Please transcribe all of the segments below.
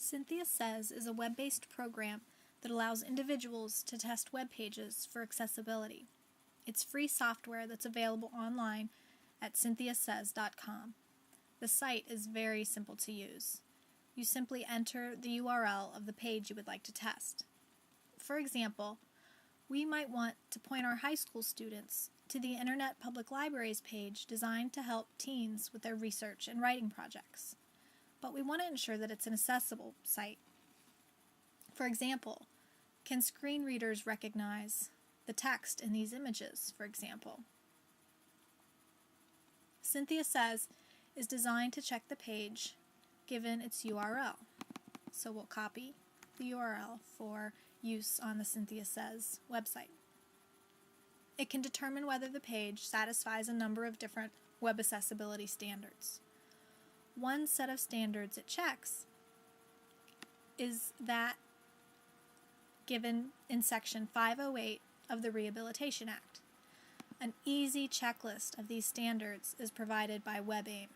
Cynthia Says is a web-based program that allows individuals to test web pages for accessibility. It's free software that's available online at cynthiasays.com. The site is very simple to use. You simply enter the URL of the page you would like to test. For example, we might want to point our high school students to the Internet Public Libraries page designed to help teens with their research and writing projects. But we want to ensure that it's an accessible site. For example, can screen readers recognize the text in these images, for example? Cynthia Says is designed to check the page given its URL. So we'll copy the URL for use on the Cynthia Says website. It can determine whether the page satisfies a number of different web accessibility standards. One set of standards it checks is that given in Section 508 of the Rehabilitation Act. An easy checklist of these standards is provided by WebAIM,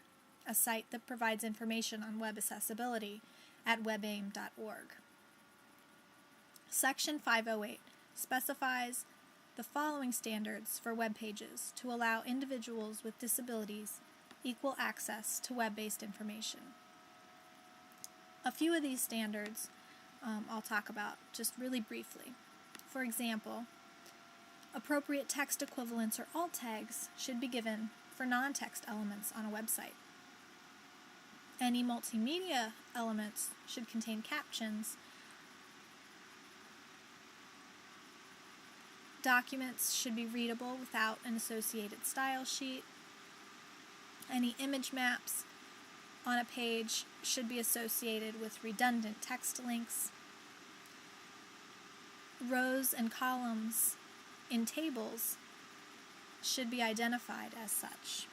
a site that provides information on web accessibility at webaim.org. Section 508 specifies the following standards for web pages to allow individuals with disabilities equal access to web-based information. A few of these standards I'll talk about just really briefly. For example, appropriate text equivalents or alt tags should be given for non-text elements on a website. Any multimedia elements should contain captions. Documents should be readable without an associated style sheet. Any image maps on a page should be associated with redundant text links. Rows and columns in tables should be identified as such.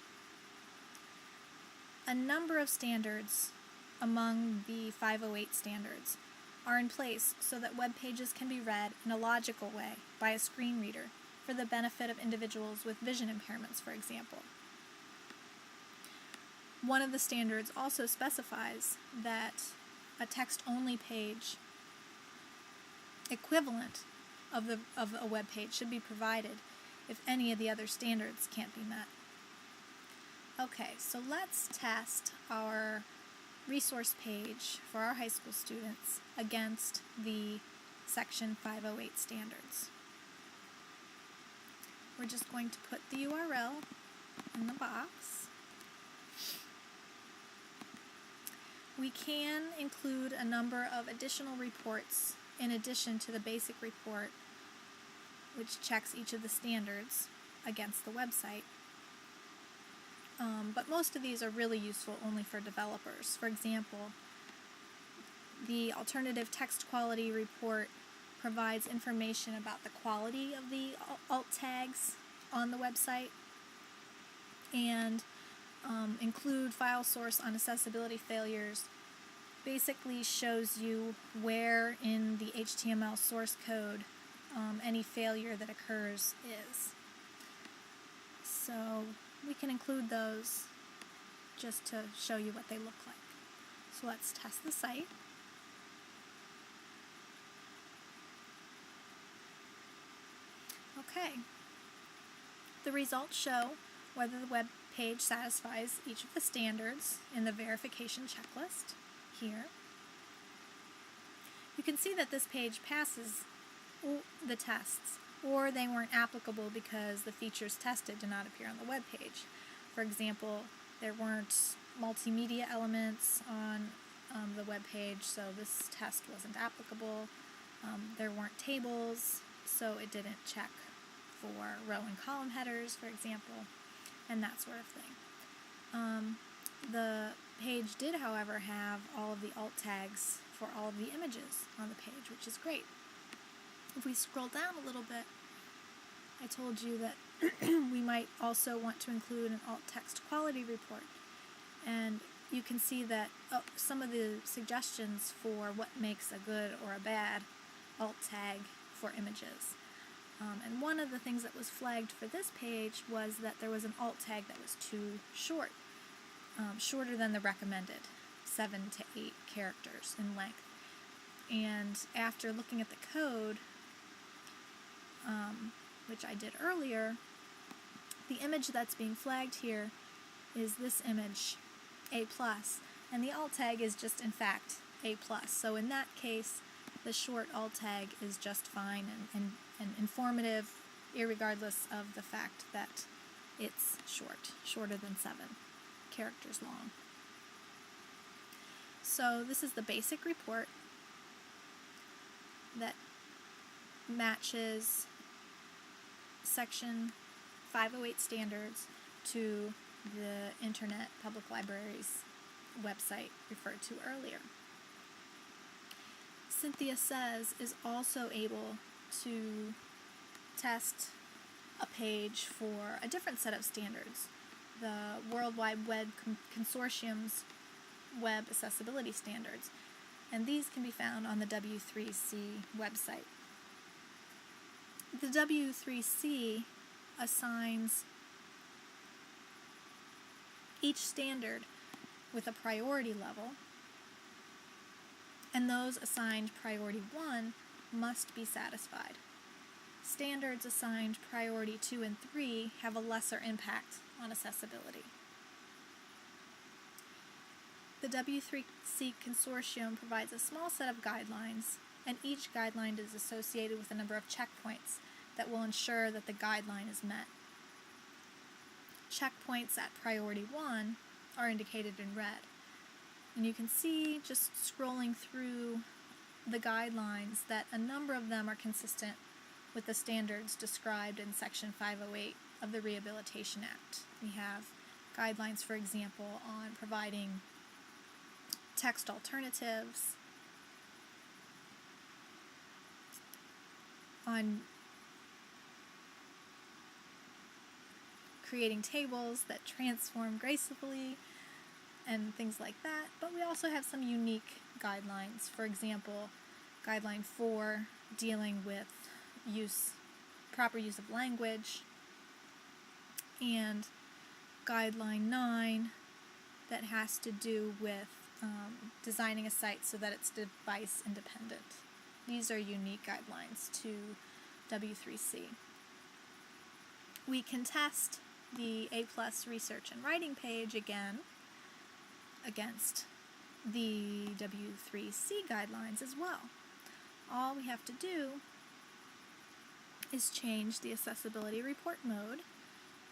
A number of standards among the 508 standards are in place so that web pages can be read in a logical way by a screen reader for the benefit of individuals with vision impairments, for example. One of the standards also specifies that a text-only page equivalent of a web page should be provided if any of the other standards can't be met. Okay, so let's test our resource page for our high school students against the Section 508 standards. We're just going to put the URL in the box. We can include a number of additional reports in addition to the basic report, which checks each of the standards against the website. But most of these are really useful only for developers. For example, the Alternative Text Quality Report provides information about the quality of the alt tags on the website and include file source on accessibility failures basically shows you where in the HTML source code any failure that occurs is. So we can include those just to show you what they look like. So let's test the site. Okay. The results show whether the web page satisfies each of the standards in the verification checklist here. You can see that this page passes the tests, or they weren't applicable because the features tested did not appear on the web page. For example, there weren't multimedia elements on the web page, so this test wasn't applicable. There weren't tables, so it didn't check for row and column headers, for example, and that sort of thing. The page did, however, have all of the alt tags for all of the images on the page, which is great. If we scroll down a little bit, I told you that we might also want to include an alt text quality report, and you can see that some of the suggestions for what makes a good or a bad alt tag for images. And one of the things that was flagged for this page was that there was an alt tag that was too short, shorter than the recommended. 7 to 8 characters in length. And after looking at the code, which I did earlier, the image that's being flagged here is this image, A+, and the alt tag is just, in fact, A+. So in that case, the short alt tag is just fine and informative, irregardless of the fact that it's shorter than 7 characters long. So this is the basic report that matches Section 508 standards to the Internet Public Library's website referred to earlier. Cynthia Says is also able to test a page for a different set of standards, the World Wide Web Consortium's Web Accessibility Standards, and these can be found on the W3C website. The W3C assigns each standard with a priority level, and those assigned priority 1 must be satisfied. Standards assigned priority 2 and 3 have a lesser impact on accessibility. The W3C consortium provides a small set of guidelines, and each guideline is associated with a number of checkpoints that will ensure that the guideline is met. Checkpoints at priority 1 are indicated in red. And you can see, just scrolling through the guidelines, that a number of them are consistent with the standards described in Section 508 of the Rehabilitation Act. We have guidelines, for example, on providing text alternatives, on creating tables that transform gracefully, and things like that. But we also have some unique guidelines. For example, Guideline 4 dealing with proper use of language, and Guideline 9 that has to do with designing a site so that it's device independent. These are unique guidelines to W3C. We can test the A+ research and writing page again against the W3C guidelines as well. All we have to do is change the accessibility report mode,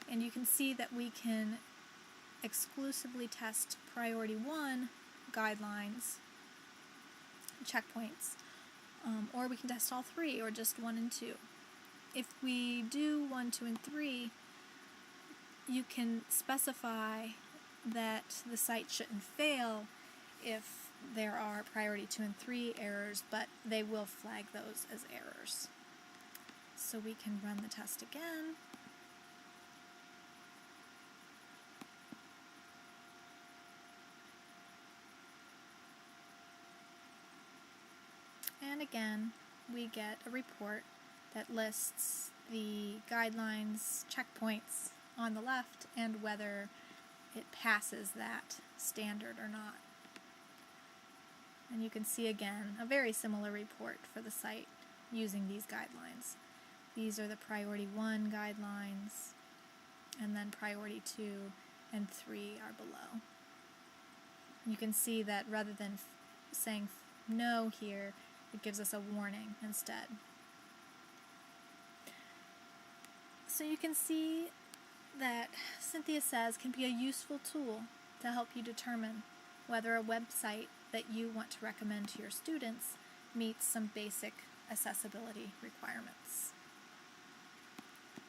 and you can see that we can exclusively test priority 1 guidelines, checkpoints, or we can test all 3, or just 1 and 2. If we do 1, 2, and 3, you can specify that the site shouldn't fail if there are priority 2 and 3 errors, but they will flag those as errors. So we can run the test again. And again, we get a report that lists the guidelines checkpoints on the left and whether it passes that standard or not. And you can see again a very similar report for the site using these guidelines. These are the priority 1 guidelines, and then priority 2 and 3 are below. You can see that rather than saying no here, it gives us a warning instead. So you can see that Cynthia Says can be a useful tool to help you determine whether a website that you want to recommend to your students meets some basic accessibility requirements.